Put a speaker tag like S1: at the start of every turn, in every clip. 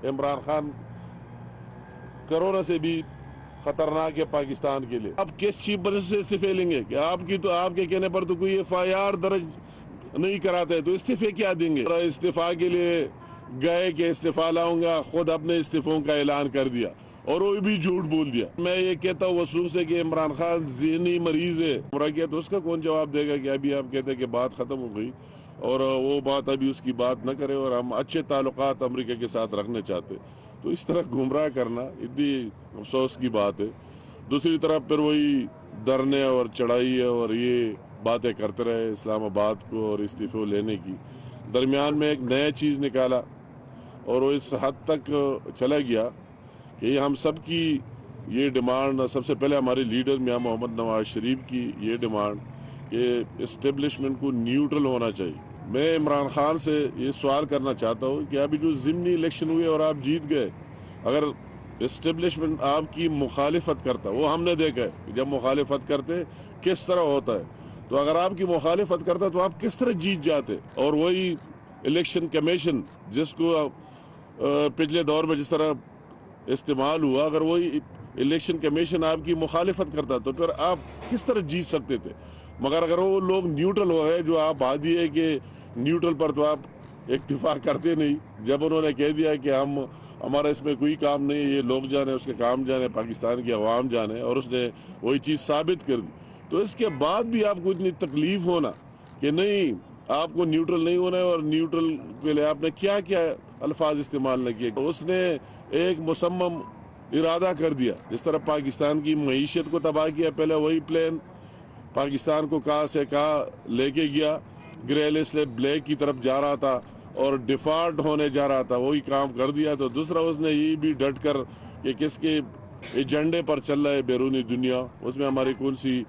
S1: Imran Khan corona سے بھی خطرناک ہے پاکستان کے لیے. آپ کس چیف منسٹر سے استعفے لیں گے کہ آپ کے کہنے پر تو کوئی FIR درج نہیں کراتے تو استعفے کیا دیں گے؟ استعفا کے لیے گئے کہ استعفا لاؤں گا، خود اپنے استعفوں کا اعلان کر دیا اور وہ بھی جھوٹ بول دیا. میں یہ کہتا ہوں وثوق سے کہ عمران خان ذہنی مریض ہے. تو اس کا کون جواب دے گا کہ ابھی آپ کہتے ہیں کہ بات ختم ہو گئی اور وہ بات ابھی اس کی بات نہ کرے اور ہم اچھے تعلقات امریکہ کے ساتھ رکھنے چاہتے. تو اس طرح گمراہ کرنا اتنی افسوس کی بات ہے. دوسری طرف پھر وہی دھرنے اور چڑھائی اور یہ باتیں کرتے رہے اسلام آباد کو اور استعفے لینے کی. درمیان میں ایک نیا چیز نکالا اور وہ اس حد تک چلا گیا کہ یہ ہم سب کی یہ ڈیمانڈ، سب سے پہلے ہمارے لیڈر میاں محمد نواز شریف کی یہ ڈیمانڈ کہ اسٹیبلشمنٹ کو نیوٹرل ہونا چاہیے. میں عمران خان سے یہ سوال کرنا چاہتا ہوں کہ ابھی جو ضمنی الیکشن ہوئے اور آپ جیت گئے، اگر اسٹیبلشمنٹ آپ کی مخالفت کرتا، وہ ہم نے دیکھا ہے کہ جب مخالفت کرتے کس طرح ہوتا ہے، تو اگر آپ کی مخالفت کرتا تو آپ کس طرح جیت جاتے. اور وہی الیکشن کمیشن جس کو پچھلے دور میں جس طرح استعمال ہوا، اگر وہی الیکشن کمیشن آپ کی مخالفت کرتا تو پھر آپ کس طرح جیت سکتے تھے. مگر اگر وہ لوگ نیوٹرل ہو گئے، جو آپ عادی ہے کہ نیوٹرل پر تو آپ اکتفا کرتے نہیں. جب انہوں نے کہہ دیا کہ ہمارا اس میں کوئی کام نہیں، یہ لوگ جانے اس کے کام جانے، پاکستان کی عوام جانے، اور اس نے وہی چیز ثابت کر دی، تو اس کے بعد بھی آپ کو اتنی تکلیف ہونا کہ نہیں آپ کو نیوٹرل نہیں ہونا ہے. اور نیوٹرل کے لیے آپ نے کیا کیا الفاظ استعمال نہ کیے. اس نے ایک مصمم ارادہ کر دیا، جس طرح پاکستان کی معیشت کو تباہ کیا. پہلے وہی پلین پاکستان کو کہاں سے کہاں لے کے گیا، گرے لسٹ بلیک کی طرف جا رہا تھا اور ڈیفالٹ ہونے جا رہا تھا، وہی کام کر دیا. تو دوسرا اس نے یہ بھی ڈٹ کر کہ کس کے ایجنڈے پر چل رہا ہے بیرونی دنیا، اس میں ہماری کون سی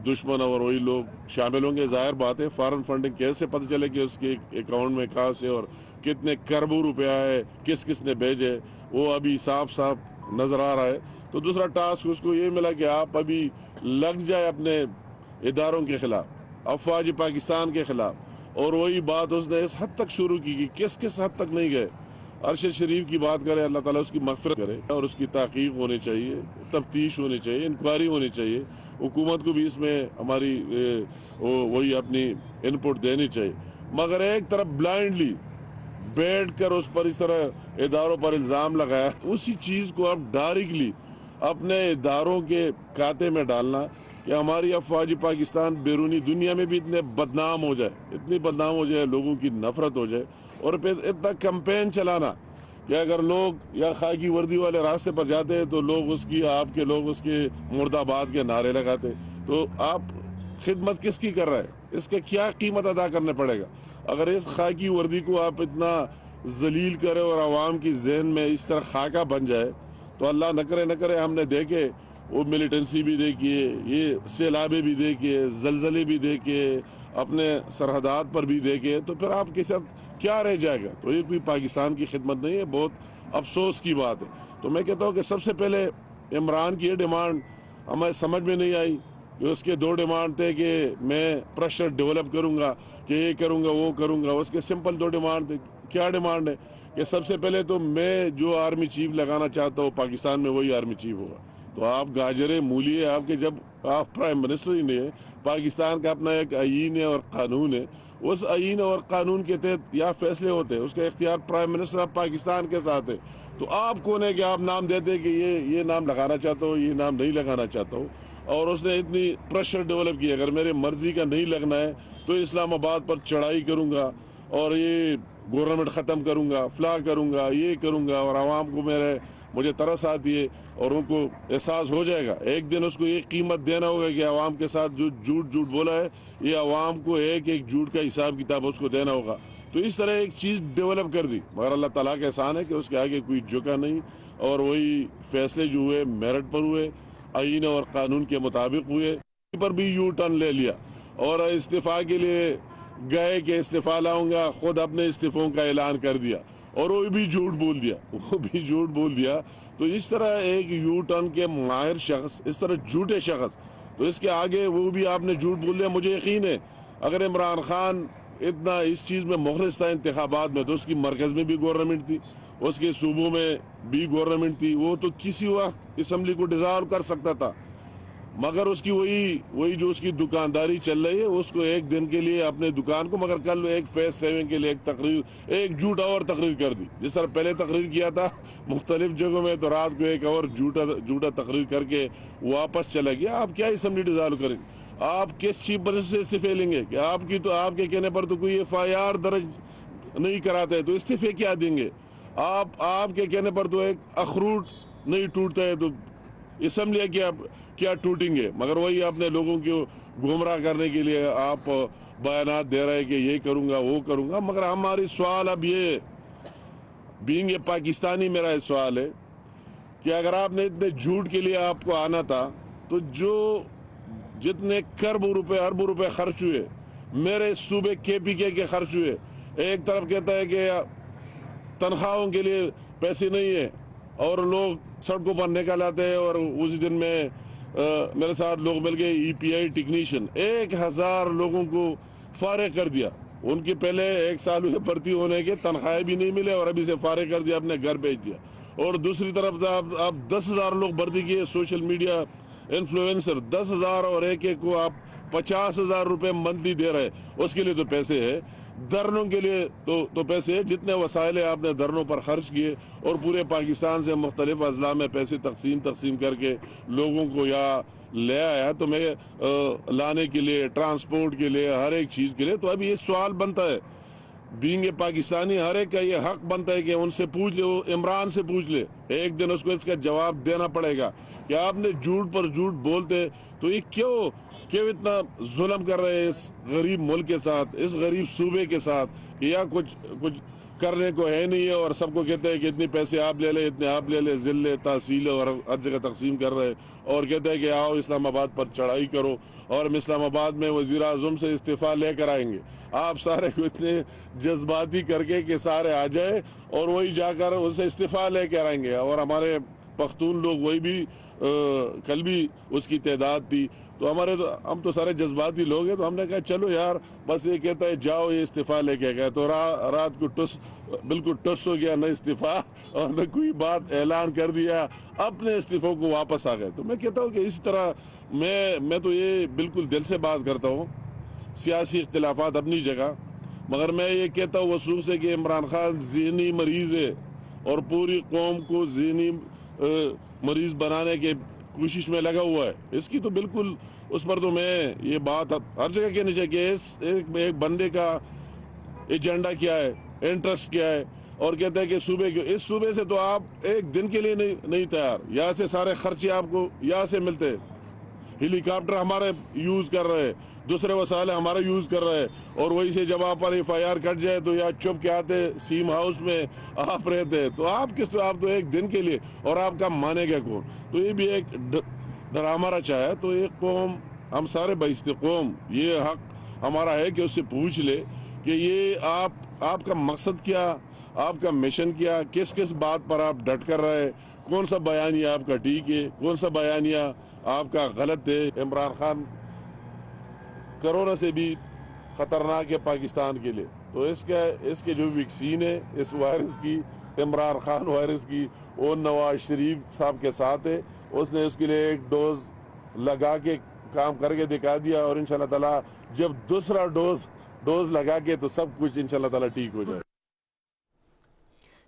S1: دشمن اور وہی لوگ شامل ہوں گے. ظاہر بات ہے فارن فنڈنگ کیسے پتہ چلے کہ اس کے اکاؤنٹ میں کہاں سے اور کتنے کروڑ روپیہ ہے، کس نے بھیجے، وہ ابھی صاف نظر آ رہا ہے. تو دوسرا ٹاسک اس کو یہ ملا کہ آپ ابھی لگ جائے اپنے اداروں کے خلاف، افواج پاکستان کے خلاف. اور وہی بات اس نے اس حد تک شروع کی کہ کس حد تک نہیں گئے. ارشد شریف کی بات کرے، اللہ تعالیٰ اس کی مغفرت کرے، اور اس کی تحقیق ہونی چاہیے، تفتیش ہونی چاہیے، انکوائری ہونی چاہیے. حکومت کو بھی اس میں ہماری وہی اپنی انپٹ دینی چاہیے. مگر ایک طرف بلائنڈلی بیٹھ کر اس پر اس طرح اداروں پر الزام لگایا، اسی چیز کو اب ڈائریکٹلی اپنے اداروں کے کھاتے میں ڈالنا کہ ہماری افواج پاکستان بیرونی دنیا میں بھی اتنے بدنام ہو جائے، اتنی بدنام ہو جائے، لوگوں کی نفرت ہو جائے. اور پھر اتنا کمپین چلانا کہ اگر لوگ یا خاکی وردی والے راستے پر جاتے ہیں تو لوگ آپ کے لوگ اس کے مرد آباد کے نعرے لگاتے. تو آپ خدمت کس کی کر رہے ہیں؟ اس کا کیا قیمت ادا کرنے پڑے گا اگر اس خاکی وردی کو آپ اتنا ذلیل کرے اور عوام کی ذہن میں اس طرح خاکہ بن جائے. تو اللہ نہ کرے ہم نے دیکھے وہ ملیٹنسی بھی دیکھیے، یہ سیلابیں بھی دیکھیے، زلزلے بھی دیکھیے، اپنے سرحدات پر بھی دیکھے، تو پھر آپ کے ساتھ کیا رہ جائے گا؟ تو یہ کوئی پاکستان کی خدمت نہیں ہے، بہت افسوس کی بات ہے. تو میں کہتا ہوں کہ سب سے پہلے عمران کی یہ ڈیمانڈ ہمیں سمجھ میں نہیں آئی کہ اس کے 2 ڈیمانڈ تھے کہ میں پریشر ڈیولپ کروں گا، کہ یہ کروں گا وہ کروں گا. اس کے سمپل 2 ڈیمانڈ تھے. کیا ڈیمانڈ ہے کہ سب سے پہلے تو میں جو آرمی چیف لگانا چاہتا ہوں پاکستان میں وہی آرمی چیف ہوگا. تو آپ گاجرے مولی ہے آپ کے، جب آپ پرائم منسٹر ہی نہیں ہے، پاکستان کا اپنا ایک آئین ہے اور قانون ہے، اس آئین اور قانون کے تحت یا فیصلے ہوتے ہیں، اس کا اختیار پرائم منسٹر آف پاکستان کے ساتھ ہے. تو آپ کون ہے کہ آپ نام دیتے کہ یہ نام لگانا چاہتا ہو، یہ نام نہیں لگانا چاہتا ہو. اور اس نے اتنی پریشر ڈیولپ کی، اگر میرے مرضی کا نہیں لگنا ہے تو اسلام آباد پر چڑھائی کروں گا اور یہ گورنمنٹ ختم کروں گا، فلاں کروں گا، یہ کروں گا. اور عوام کو مجھے ترس آتی ہے اور ان کو احساس ہو جائے گا ایک دن اس کو یہ قیمت دینا ہوگا کہ عوام کے ساتھ جو جھوٹ بولا ہے، یہ عوام کو ایک جھوٹ کا حساب کتاب اس کو دینا ہوگا. تو اس طرح ایک چیز ڈیولپ کر دی. مگر اللہ تعالیٰ کا احسان ہے کہ اس کے آگے کوئی جھکا نہیں، اور وہی فیصلے جو ہوئے میرٹ پر ہوئے، آئین اور قانون کے مطابق ہوئے. پر بھی یو ٹرن لے لیا اور استعفا کے لیے گئے کہ استعفا لاؤں گا، خود اپنے استعفوں کا اعلان کر دیا اور وہ بھی جھوٹ بول دیا. تو اس طرح ایک یو ٹرن کے ماہر شخص، اس طرح جھوٹے شخص، تو اس کے آگے وہ بھی آپ نے جھوٹ بول دیا. مجھے یقین ہے اگر عمران خان اتنا اس چیز میں مخلص تھا انتخابات میں، تو اس کی مرکز میں بھی گورنمنٹ تھی، اس کے صوبوں میں بھی گورنمنٹ تھی، وہ تو کسی وقت اسمبلی کو ڈیزالو کر سکتا تھا، مگر اس کی وہی جو اس کی دکانداری چل رہی ہے، اس کو ایک دن کے لیے اپنے دکان کو، مگر کل ایک فیس سیونگ کے لیے ایک جھوٹا اور تقریر کر دی، جس طرح پہلے تقریر کیا تھا مختلف جگہوں میں، تو رات کو ایک اور جھوٹا تقریر کر کے واپس چلا گیا۔ آپ کیا اسمبلی ڈیزالو کریں گے؟ آپ کس چیف منسٹر سے استعفے لیں گے کہ آپ کے کہنے پر تو کوئی FIR درج نہیں کراتے، تو استعفے کیا دیں گے؟ آپ کے کہنے پر تو ایک اخروٹ نہیں ٹوٹتا ہے، تو اسمبلی کیا ٹوٹیں گے؟ مگر وہی اپنے لوگوں کو گمراہ کرنے کے لیے آپ بیانات دے رہے ہیں کہ یہ کروں گا وہ کروں گا، مگر ہماری سوال اب یہ بینگ اے پاکستانی، میرا سوال ہے کہ اگر آپ نے اتنے جھوٹ کے لیے آپ کو آنا تھا، تو جتنے اربوں روپے خرچ ہوئے، میرے صوبے KPK کے خرچ ہوئے، ایک طرف کہتا ہے کہ تنخواہوں کے لیے پیسے نہیں ہیں اور لوگ سڑکوں پر نکل آتے ہیں، اور اسی دن میں میرے ساتھ لوگ مل گئے EPI ٹیکنیشین 1000 لوگوں کو فارغ کر دیا، ان کی پہلے 1 سال ہوئے بھرتی ہونے کے، تنخواہیں بھی نہیں ملے اور ابھی سے فارغ کر دیا، اپنے گھر بھیج دیا۔ اور دوسری طرف آپ 10,000 لوگ بھرتی کیے، سوشل میڈیا انفلوئنسر 10,000، اور ایک کو آپ 50,000 روپے منتھلی دے رہے، اس کے لیے تو پیسے ہے، دھرنوں کے لیے تو پیسے ہے، جتنے وسائل آپ نے دھرنوں پر خرچ کیے، اور پورے پاکستان سے مختلف اضلاع میں پیسے تقسیم کر کے لوگوں کو یا لے آیا، تو میں لانے کے لیے، ٹرانسپورٹ کے لیے، ہر ایک چیز کے لیے، تو اب یہ سوال بنتا ہے، بینگ اے پاکستانی ہر ایک کا یہ حق بنتا ہے کہ ان سے پوچھ لے، وہ عمران سے پوچھ لے، ایک دن اس کو اس کا جواب دینا پڑے گا کہ آپ نے جھوٹ پر جھوٹ بولتے، تو یہ کیوں اتنا ظلم کر رہے ہیں اس غریب ملک کے ساتھ، اس غریب صوبے کے ساتھ، کہ یا کچھ کرنے کو ہے نہیں ہے، اور سب کو کہتے ہیں کہ اتنے پیسے آپ لے لیں، اتنے آپ لے لیں، ضلع تحصیل اور ہر جگہ تقسیم کر رہے، اور کہتے ہیں کہ آؤ اسلام آباد پر چڑھائی کرو، اور ہم اسلام آباد میں وزیر اعظم سے استعفیٰ لے کر آئیں گے۔ آپ سارے کو اتنے جذباتی کر کے کہ سارے آ جائے، اور وہی جا کر ان سے استعفیٰ لے کر آئیں گے، اور ہمارے پختون لوگ وہی بھی کل بھی اس کی تعداد تھی، تو ہم تو سارے جذباتی لوگ ہیں، تو ہم نے کہا چلو یار، بس یہ کہتا ہے جاؤ یہ استعفیٰ لے کے گئے، تو رات کو بالکل ٹس ہو گیا، نہ استعفیٰ اور نہ کوئی بات اعلان کر دیا، اپنے استعفوں کو واپس آ گئے۔ تو میں کہتا ہوں کہ اس طرح میں تو یہ بالکل دل سے بات کرتا ہوں، سیاسی اختلافات اپنی جگہ، مگر میں یہ کہتا ہوں وثوق سے کہ عمران خان ذہنی مریض ہے، اور پوری قوم کو ذہنی مریض بنانے کے کوشش میں لگا ہوا ہے۔ اس کی تو بالکل، اس پر تو میں یہ بات ہر جگہ کہنی چاہیے کہ ایک بندے کا ایجنڈا کیا ہے، انٹرسٹ کیا ہے، اور کہتے ہیں کہ اس صوبے سے تو آپ ایک دن کے لیے نہیں تیار، یہاں سے سارے خرچے آپ کو یہاں سے ملتے، ہیلی کاپٹر ہمارے یوز کر رہے، دوسرے وسائل ہمارا یوز کر رہے، اور وہی سے جب آپ پر FIR کٹ جائے تو یا چپ کے آتے سیم ہاؤس میں آپ رہتے، تو آپ تو ایک دن کے لیے، اور آپ کا مانے گا کون؟ تو یہ بھی ایک ڈرامہ رچا ہے۔ تو ایک قوم، ہم سارے بیشت قوم، یہ حق ہمارا ہے کہ اس سے پوچھ لے کہ یہ آپ کا مقصد کیا، آپ کا مشن کیا، کس بات پر آپ ڈٹ کر رہے، کون سا بیانیہ آپ کا ٹھیک ہے، کون سا بیانیہ آپ کا غلط ہے۔ عمران خان کرونا سے بھی خطرناک ہے پاکستان کے لیے، تو اس کے جو ویکسین ہے اس وائرس کی، عمران خان وائرس کی، وہ نواز شریف صاحب کے ساتھ ہے، اس نے اس کے لیے ایک ڈوز لگا کے کام کر کے دکھا دیا، اور انشاءاللہ تعالی جب دوسرا ڈوز لگا کے تو سب کچھ انشاءاللہ تعالی ٹھیک ہو جائے۔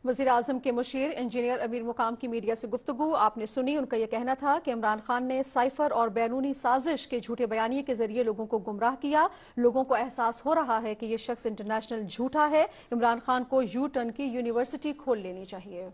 S2: وزیر اعظم کے مشیر انجینئر امیر مقام کی میڈیا سے گفتگو آپ نے سنی۔ ان کا یہ کہنا تھا کہ عمران خان نے سائفر اور بیرونی سازش کے جھوٹے بیانیے کے ذریعے لوگوں کو گمراہ کیا، لوگوں کو احساس ہو رہا ہے کہ یہ شخص انٹرنیشنل جھوٹا ہے، عمران خان کو یو ٹرن کی یونیورسٹی کھول لینی چاہیے۔